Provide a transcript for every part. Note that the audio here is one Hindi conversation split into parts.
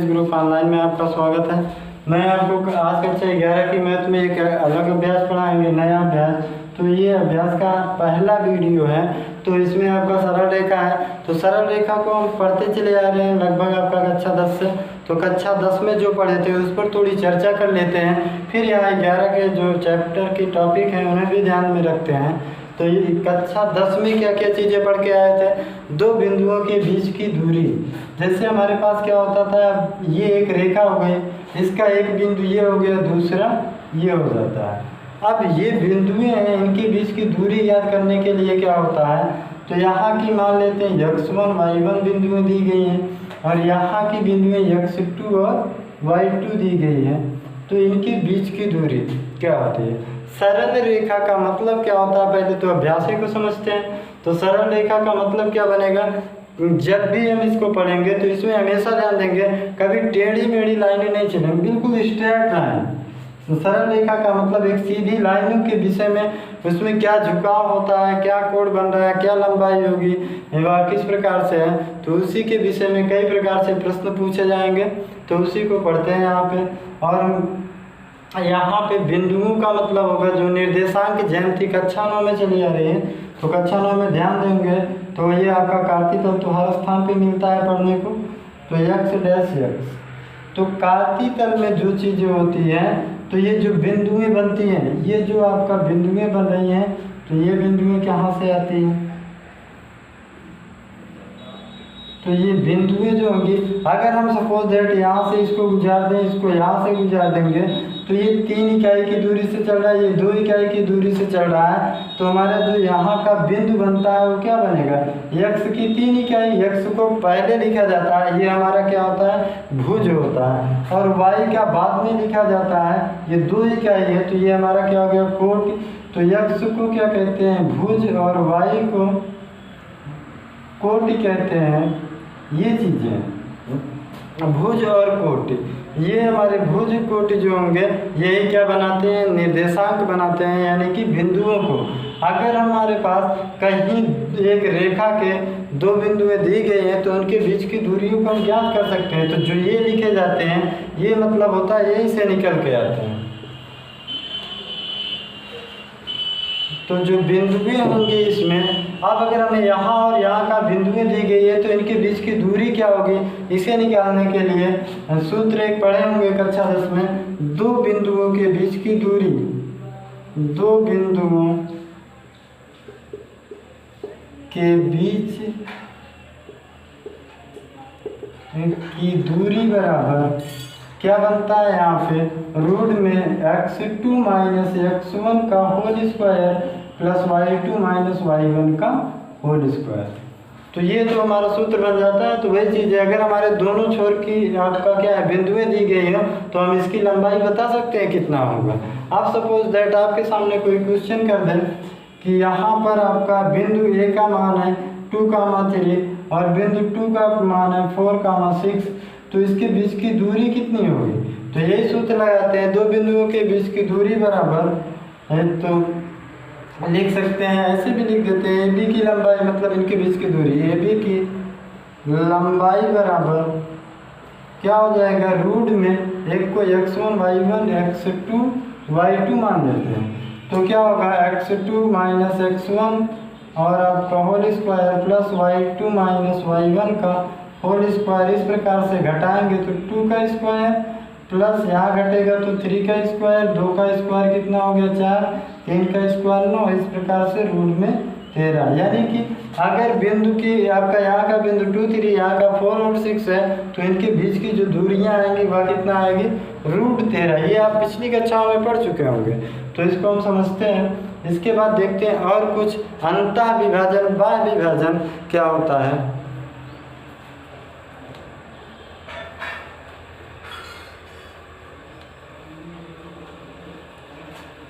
इंग्लिश ग्रुप ऑनलाइन में आपका स्वागत है। मैं आपको आज कक्षा 11 की मैथ में एक अलग अभ्यास पढ़ाएंगे, नया अभ्यास। तो ये अभ्यास का पहला वीडियो है। तो इसमें आपका सरल रेखा है। तो सरल रेखा को हम पढ़ते चले आ रहे हैं लगभग आपका कक्षा 10 से। तो कक्षा 10 में जो पढ़े थे उस पर थोड़ी चर्चा कर लेते हैं, फिर यहाँ 11 के जो चैप्टर की टॉपिक हैं उन्हें भी ध्यान में रखते हैं। तो ये कक्षा 10 में क्या क्या चीज़ें पढ़ के आए थे? दो बिंदुओं के बीच की दूरी। जैसे हमारे पास क्या होता था, ये एक रेखा हो गई, इसका एक बिंदु ये हो गया, दूसरा ये हो जाता है। अब ये बिंदुएं हैं, इनके बीच की दूरी याद करने के लिए क्या होता है, तो यहाँ की मान लेते हैं x1 y1 बिंदुएं दी गई हैं और यहाँ की बिंदुएं x2 और y2 दी गई हैं। तो इनके बीच की दूरी क्या होती है? सरल रेखा का मतलब क्या होता है, पहले तो अभ्यास को समझते हैं। तो सरल रेखा का मतलब क्या बनेगा, जब भी हम इसको पढ़ेंगे तो इसमें हमेशा ध्यान देंगे कभी टेढ़ी मेढ़ी लाइनें नहीं चलेंगी, बिल्कुल स्ट्रेट लाइन। तो सरल रेखा का मतलब एक सीधी लाइनों के विषय में, उसमें क्या झुकाव होता है, क्या कोण बन रहा है, क्या लंबाई होगी, वह किस प्रकार से है, तो उसी के विषय में कई प्रकार से प्रश्न पूछे जाएंगे। तो उसी को पढ़ते हैं यहाँ पे। और यहाँ पे बिंदुओं का मतलब होगा जो निर्देशांक ज्यामिति कक्षा 9 में चली आ रही है। तो कक्षा 9 में ध्यान देंगे तो ये आपका कार्तीय तल तो हर स्थान पे मिलता है पढ़ने को। तो x'(x). तो कार्तीय तल में जो चीज़ें होती हैं, तो ये जो बिंदुएं बनती हैं, ये जो आपका बिंदुएं बन रही हैं, तो ये बिंदुएं कहाँ से आती हैं, तो ये बिंदुएं जो होंगी, अगर हम सपोज दैट यहाँ से इसको गुजार दें, इसको यहाँ से गुजार देंगे, तो ये 3 इकाई की दूरी से चल रहा है, ये 2 इकाई की दूरी से चल रहा है। तो हमारा जो यहाँ का बिंदु बनता है वो क्या बनेगा, x की 3 इकाई। x को पहले लिखा जाता है, ये हमारा क्या होता है, भुज होता है। और y का बाद में लिखा जाता है, ये 2 इकाई है, तो ये हमारा क्या हो गया, कोटि। तो x को क्या कहते हैं, भुज, और y को कोटि कहते हैं। ये चीज़ें भुज और कोटि, ये हमारे भुज कोटि जो होंगे यही क्या बनाते हैं, निर्देशांक बनाते हैं, यानी कि बिंदुओं को। अगर हमारे पास कहीं एक रेखा के 2 बिंदुएं दी गई हैं तो उनके बीच की दूरियों को हम ज्ञात कर सकते हैं। तो जो ये लिखे जाते हैं, ये मतलब होता है यहीं से निकल के आते हैं। तो जो बिंदुएं होंगी इसमें, अब अगर हमें यहाँ और यहाँ का बिंदुएं दी गई है तो इनके बीच की दूरी क्या होगी, इसे निकालने के लिए सूत्र एक पढ़े होंगे कक्षा 10 में। 2 बिंदुओं के बीच की दूरी, 2 बिंदुओं के बीच की दूरी बराबर क्या बनता है, यहाँ पे रूट में x2 माइनस x1 का whole square plus y2 minus y1 का होल स्क्वायर। तो ये तो हमारा सूत्र बन जाता है। तो वही चीज़ है, अगर हमारे दोनों छोर की आपका क्या है, बिंदुएं दी गई हो, तो हम इसकी लंबाई बता सकते हैं कितना होगा। आप सपोज दैट आपके सामने कोई क्वेश्चन कर दें कि यहाँ पर आपका बिंदु A का मान है 2,3 और बिंदु 2 का मान है 4,6, तो इसके बीच की दूरी कितनी होगी। तो यही सूत्र लगाते हैं, 2 बिंदुओं के बीच की दूरी बराबर है, तो लिख सकते हैं, ऐसे भी लिख देते हैं, AB की लंबाई मतलब इनके बीच की दूरी, AB की लंबाई बराबर क्या हो जाएगा, रूट में एक को x1 y1 x2 y2 मान लेते हैं। तो क्या होगा, x2 माइनस x1 और आपका whole square plus y2 minus y1 का होल स्क्वायर। इस प्रकार से घटाएंगे तो 2 का स्क्वायर प्लस यहाँ घटेगा तो 3 का स्क्वायर, 2 का स्क्वायर कितना हो गया 4, 3 का स्क्वायर 9, इस प्रकार से रूट में 13। यानी कि अगर बिंदु की आपका यहाँ का बिंदु 2, 3, यहाँ का 4 और 6 है, तो इनके बीच की जो दूरियाँ आएंगी वह कितना आएगी, रूट 13। ये आप पिछली कक्षाओं में पढ़ चुके होंगे, तो इसको हम समझते हैं। इसके बाद देखते हैं और कुछ अंतः विभाजन, बाह्य विभाजन क्या होता है।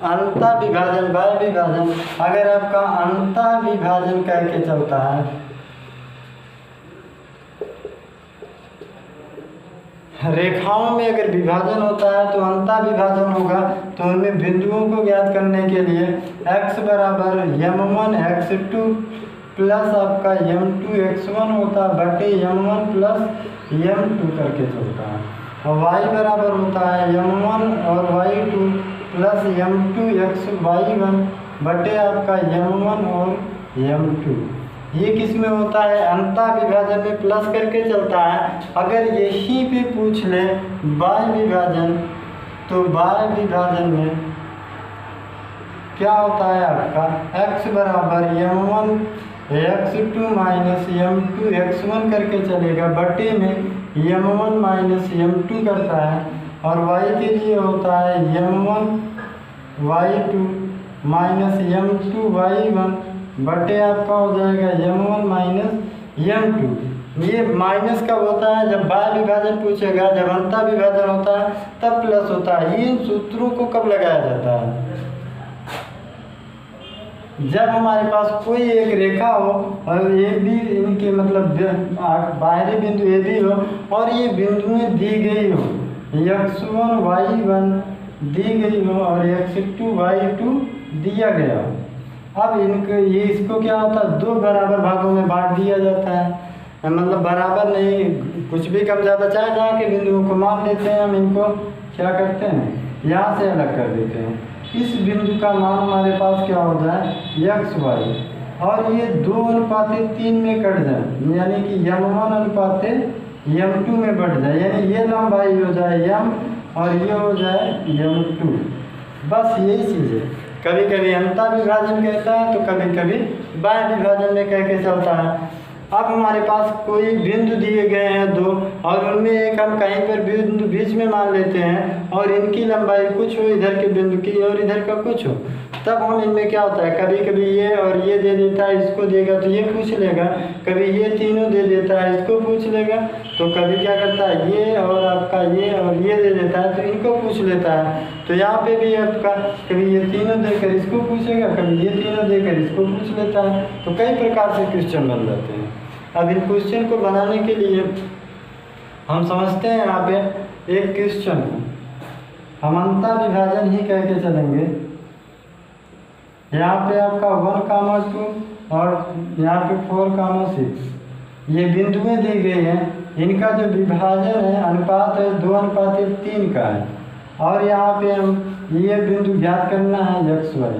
अंतः विभाजन, बाह्य विभाजन, अगर आपका अंतः विभाजन कह के चलता है, रेखाओं में अगर विभाजन होता है तो अंतः विभाजन होगा। तो उनमें बिंदुओं को ज्ञात करने के लिए x बराबर m1 x2 प्लस आपका m2x1 होता है बटे m1 प्लस m2 करके चलता है, और y बराबर होता है m1 और y2 प्लस m2xy1 बटे आपका m1 और m2। ये किस में होता है, अंतः विभाजन में प्लस करके चलता है। अगर यही पे पूछ ले बाह्य विभाजन, तो बाह्य विभाजन में क्या होता है आपका x बराबर m1 x2 minus m2 x1 करके चलेगा, बटे में m1 माइनस m2 करता है, और y के लिए होता है m1 y2 minus m2 y1 बटे आपका हो जाएगा m1 माइनस m2। ये माइनस कब होता है, जब बाह्य विभाजन पूछेगा, जब अंतः विभाजन होता है तब प्लस होता है। इन सूत्रों को कब लगाया जाता है, जब हमारे पास कोई एक रेखा हो और ये भी इनके मतलब बाहरी बिंदु ए भी हो और ये बिंदुएं दी गई हो, x1 y1 दी गई हो और x2 y2 दिया गया हो। अब इनको ये इसको क्या होता है, दो बराबर भागों में बांट दिया जाता है, मतलब बराबर नहीं, कुछ भी कम ज़्यादा चाहे जहाँ के बिंदुओं को मान लेते हैं हम, इनको क्या करते हैं यहाँ से अलग कर देते हैं। इस बिंदु का मान हमारे पास क्या हो जाए x y, और ये 2:3 में कट जाए, यानी कि m1 अनुपात m2 में बढ़ जाए, यानी ये लंबाई हो जाए m और ये हो जाए m2। बस यही चीज़ है, कभी कभी अंतः विभाजन कहता है तो कभी कभी बाह्य विभाजन में कह के चलता है। अब हमारे पास कोई बिंदु दिए गए हैं दो, और उनमें एक हम कहीं पर बिंदु बीच में मान लेते हैं और इनकी लंबाई कुछ हो इधर के बिंदु की और इधर का कुछ हो, तब हम इनमें क्या होता है, कभी कभी ये और ये दे देता है, इसको देगा तो ये पूछ लेगा, कभी ये तीनों दे देता है इसको पूछ लेगा, तो कभी क्या करता है ये और आपका ये और ये दे देता है तो इनको पूछ लेता है। तो यहाँ पे भी आपका कभी ये तीनों देकर इसको पूछेगा, कभी ये तीनों देकर इसको पूछ लेता है, तो कई प्रकार से क्वेश्चन बन जाते हैं। अब इन क्वेश्चन को बनाने के लिए हम समझते हैं यहाँ पे एक क्वेश्चन हम अंतः विभाजन ही कह के चलेंगे। यहाँ पे आपका 1,2 और यहाँ पे 4,6 ये बिंदुएं दी गई हैं, इनका जो विभाजन है अनुपात है 2:3 का है, और यहाँ पे हम ये बिंदु ज्ञात करना है x y।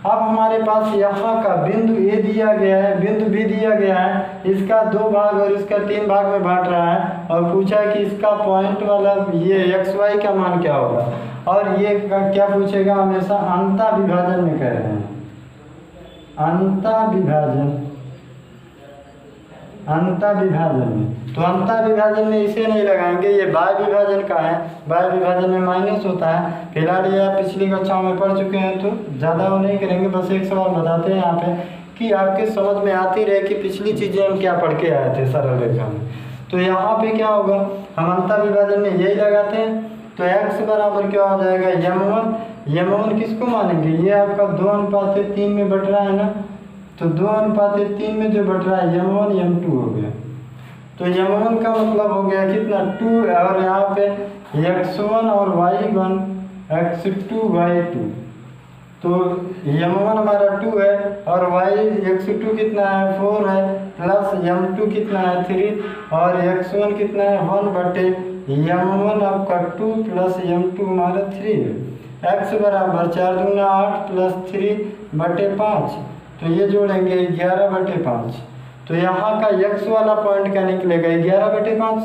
अब हमारे पास यहाँ का बिंदु ए दिया गया है, बिंदु बी दिया गया है, इसका 2 भाग और इसका 3 भाग में बांट रहा है, और पूछा कि इसका पॉइंट वाला ये x y का मान क्या होगा, और ये क्या पूछेगा, हमेशा अंतः विभाजन में कह रहे हैं, अंतः विभाजन, अंतः विभाजन में। तो अंतः विभाजन में इसे नहीं लगाएंगे, ये बाह्य विभाजन का है, बाह्य विभाजन में माइनस होता है। फिलहाल ये आप पिछली कक्षाओं में पढ़ चुके हैं तो ज़्यादा वो नहीं करेंगे, बस एक सवाल बताते हैं यहाँ पे कि आपके समझ में आती रहे कि पिछली चीज़ें हम क्या पढ़ के आए थे सरल रेखा में। तो यहाँ पे क्या होगा, हम अंतः विभाजन में यही लगाते हैं, तो x बराबर क्या हो जाएगा m1 किसको मानेंगे, ये आपका 2:3 में बट रहा है ना, तो 2:3 में जो बट रहा है m1 m2 हो गया, तो m1 का मतलब हो गया कितना 2, और यहाँ पे x1 और y1 x2 y2, तो m1 हमारा 2 है और x2 कितना है 4 है, प्लस m2 कितना है 3 और x1 कितना है 1 बटे m1 आपका 2 प्लस m2 हमारा 3 है। x बराबर 4 दूना 8 प्लस 3 बटे 5, तो ये जोड़ेंगे 11/5, तो यहाँ का x वाला पॉइंट क्या निकलेगा 11/5।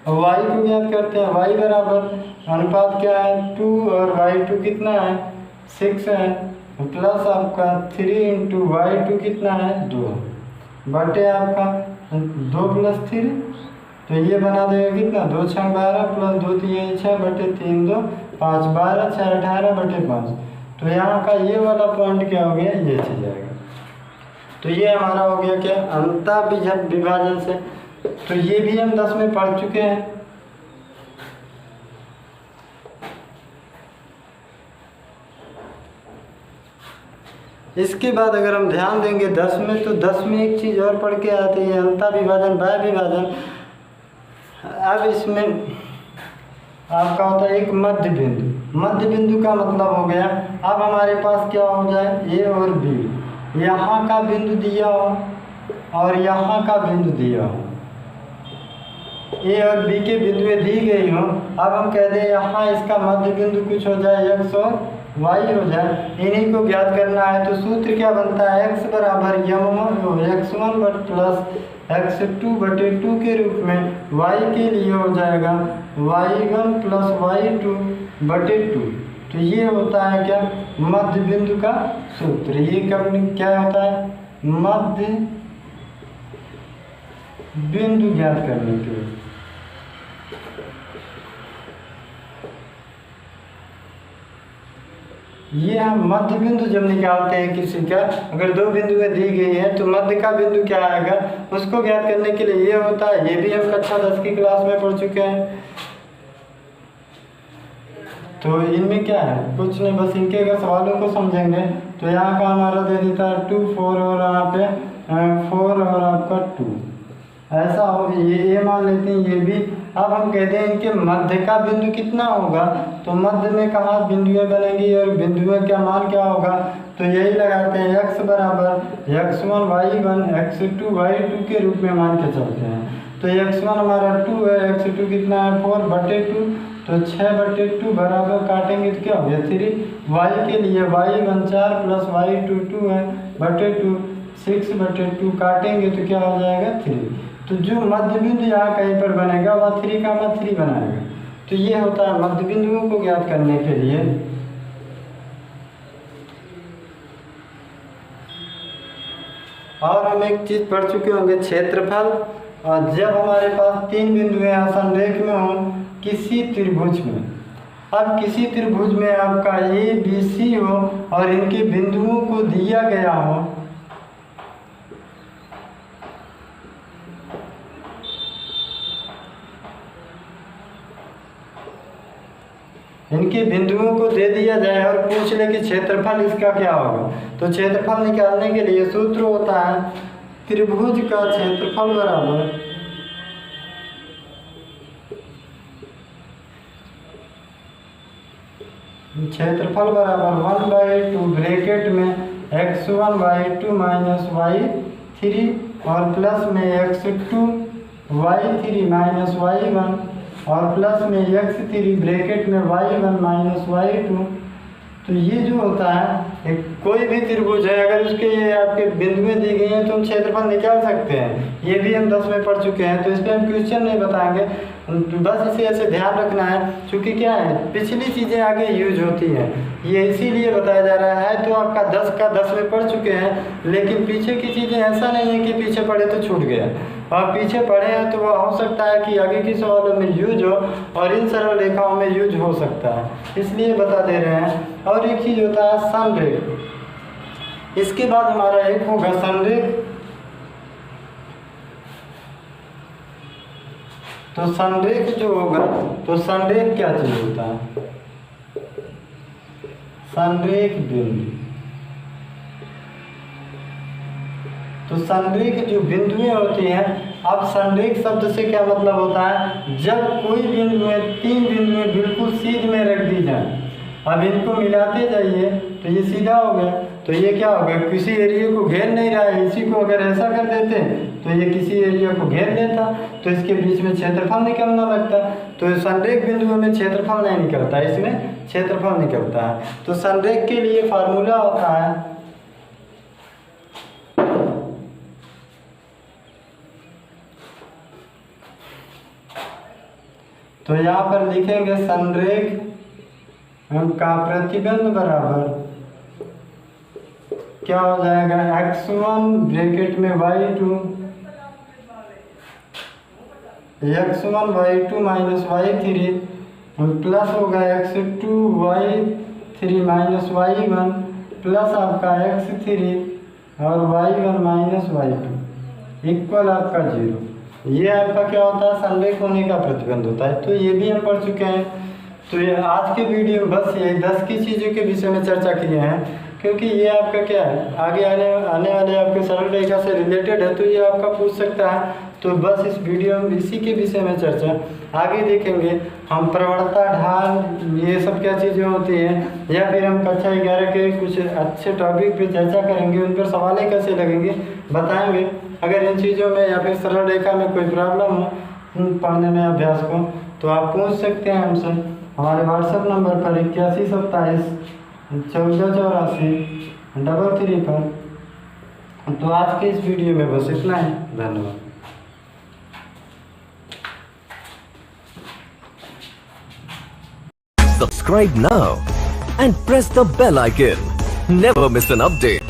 y को ज्ञात करते हैं, y बराबर अनुपात क्या है 2 और y2 कितना है 6 है, प्लस आपका 3 इंटू y2 कितना है 2 बटे आपका 2 प्लस 3, तो ये बना देगा कितना 2 6 12 प्लस 2 3 6 बटे 3 2 5 12 6 18/5, तो यहाँ का ये वाला पॉइंट क्या हो गया ये चीज जाएगा। तो ये हमारा हो गया क्या अंतः विभाजन से, तो ये भी हम 10 में पढ़ चुके हैं। इसके बाद अगर हम ध्यान देंगे 10 में, तो 10 में एक चीज़ और पढ़ के आती है अंतः विभाजन बाह्य विभाजन। अब इसमें आपका होता है एक मध्य बिंदु, मध्य बिंदु का मतलब हो गया अब हमारे पास क्या हो जाए ए और बी, यहाँ का बिंदु दिया हो और यहाँ का बिंदु दिया हो, ए और बी के बिंदुएं दी गई हो। अब हम कह दें यहाँ इसका मध्य बिंदु कुछ हो जाए x और y हो जाए, इन्हीं को ज्ञात करना है। तो सूत्र क्या बनता है, x बराबर x1 प्लस x2/2 के रूप में y के लिए हो जाएगा y1 प्लस y2/2। तो ये होता है क्या, मध्य बिंदु का सूत्र। ये कब क्या होता है, मध्य बिंदु ज्ञात करने के लिए। ये हम मध्य बिंदु जब निकालते हैं किसी का, अगर दो बिंदुएं दी गई हैं तो मध्य का बिंदु क्या आएगा, उसको ज्ञात करने के लिए ये होता है। ये भी हम कक्षा 10 की क्लास में पढ़ चुके हैं। तो इनमें क्या है, कुछ नहीं, बस इनके अगर सवालों को समझेंगे तो यहाँ का हमारा दे देता है 2 4 और यहाँ पे 4 और आपका 2, ऐसा हो। ये मान लेते हैं, ये भी। अब हम कहते हैं इनके मध्य का बिंदु कितना होगा, तो मध्य में कहाँ बिंदुएं बनेंगी और बिंदुओं का मान क्या होगा, तो यही लगाते हैं x बराबर x1 y1 x2 y2 के रूप में मान के चलते हैं। तो x1 हमारा 2 है, x2 कितना है 4/2, तो 6/2 बराबर काटेंगे तो क्या हो गया 3। y के लिए y1 4 प्लस y2 2 है बटे 2, 6/2 काटेंगे तो क्या हो जाएगा 3। तो जो मध्य बिंदु यहाँ कहीं पर बनेगा वह 3 का 3 बनाएगा। तो ये होता है मध्य बिंदुओं को ज्ञात करने के लिए। और हम एक चीज पढ़ चुके होंगे, क्षेत्रफल। और जब हमारे पास 3 बिंदुएं संरेख में हों किसी त्रिभुज में, अब किसी त्रिभुज में आपका ए बी सी हो और इनके बिंदुओं को दिया गया हो, इनके बिंदुओं को दे दिया जाए और पूछ ले कि क्षेत्रफल इसका क्या होगा। तो क्षेत्रफल निकालने के लिए सूत्र होता है त्रिभुज का क्षेत्रफल बराबर क्षेत्रफल बराबर 1/2 ब्रैकेट में x1y2 माइनस y3 और प्लस में x2 y3 माइनस y1 और प्लस में x3 ब्रैकेट में y1 माइनस y2। तो ये जो होता है कोई भी त्रिभुज है, अगर उसके ये आपके बिंदुएं दी गई हैं तो हम क्षेत्रफल निकाल सकते हैं। ये भी हम 10 में पढ़ चुके हैं, तो इस पर हम क्वेश्चन नहीं बताएंगे, बस इसे ऐसे ध्यान रखना है। क्योंकि क्या है, पिछली चीज़ें आगे यूज होती हैं, ये इसीलिए बताया जा रहा है। तो आपका 10 का 10 में पढ़ चुके हैं, लेकिन पीछे की चीज़ें ऐसा नहीं है कि पीछे पढ़े तो छूट गया। आप पीछे पढ़े हैं तो वह हो सकता है कि आगे के सवालों में यूज हो और इन सरल रेखाओं में यूज हो सकता है, इसलिए बता दे रहे हैं। और एक चीज़ होता है संरेख। इसके बाद हमारा एक होगा संरेख। तो संरेख जो होगा, तो संरेख क्या चीज होता है, संरेख बिंदु। तो संरेख जो बिंदुएं होती हैं, अब संरेख शब्द से क्या मतलब होता है, जब कोई बिंदुएं 3 बिंदुएं बिल्कुल सीध में रख दी जाए, अब इनको मिलाते जाइए तो ये सीधा हो गया। तो ये क्या हो गया, किसी एरिया को घेर नहीं रहा है। इसी को अगर ऐसा कर देते तो ये किसी एरिया को घेर लेता, तो इसके बीच में क्षेत्रफल निकलना लगता। तो संरेख बिंदुओं में क्षेत्रफल नहीं निकलता, इसमें क्षेत्रफल निकलता है। तो संरेख के लिए फार्मूला होता है तो यहाँ पर लिखेंगे संरेख का प्रतिबंध बराबर क्या हो जाएगा, x1 ब्रैकेट में y2 माइनस y3 प्लस होगा x2 y3 minus y1 plus आपका x3 और y1 माइनस y2 इक्वल आपका 0। ये आपका क्या होता है, संरेख होने का प्रतिबंध होता है। तो ये भी हम पढ़ चुके हैं। तो ये आज के वीडियो में बस ये 10 की चीज़ों के विषय में चर्चा किए हैं, क्योंकि ये आपका क्या है, आगे आने वाले आपके सरल रेखा से रिलेटेड है। तो ये आपका पूछ सकता है तो बस इस वीडियो में इसी के विषय में चर्चा आगे देखेंगे हम। प्रवणता, ढाल, ये सब क्या चीज़ें होती हैं, या फिर हम कक्षा 11 के कुछ अच्छे टॉपिक पे चर्चा करेंगे, उन पर सवालें कैसे लगेंगे बताएंगे। अगर इन चीज़ों में या फिर सरल रेखा में कोई प्रॉब्लम हो पढ़ने में अभ्यास को, तो आप पूछ सकते हैं हमसे हमारे व्हाट्सएप नंबर पर 8127148433 पर। तो आज के इस वीडियो में बस इतना ही। धन्यवाद। Subscribe now and press the bell icon. Never miss an update.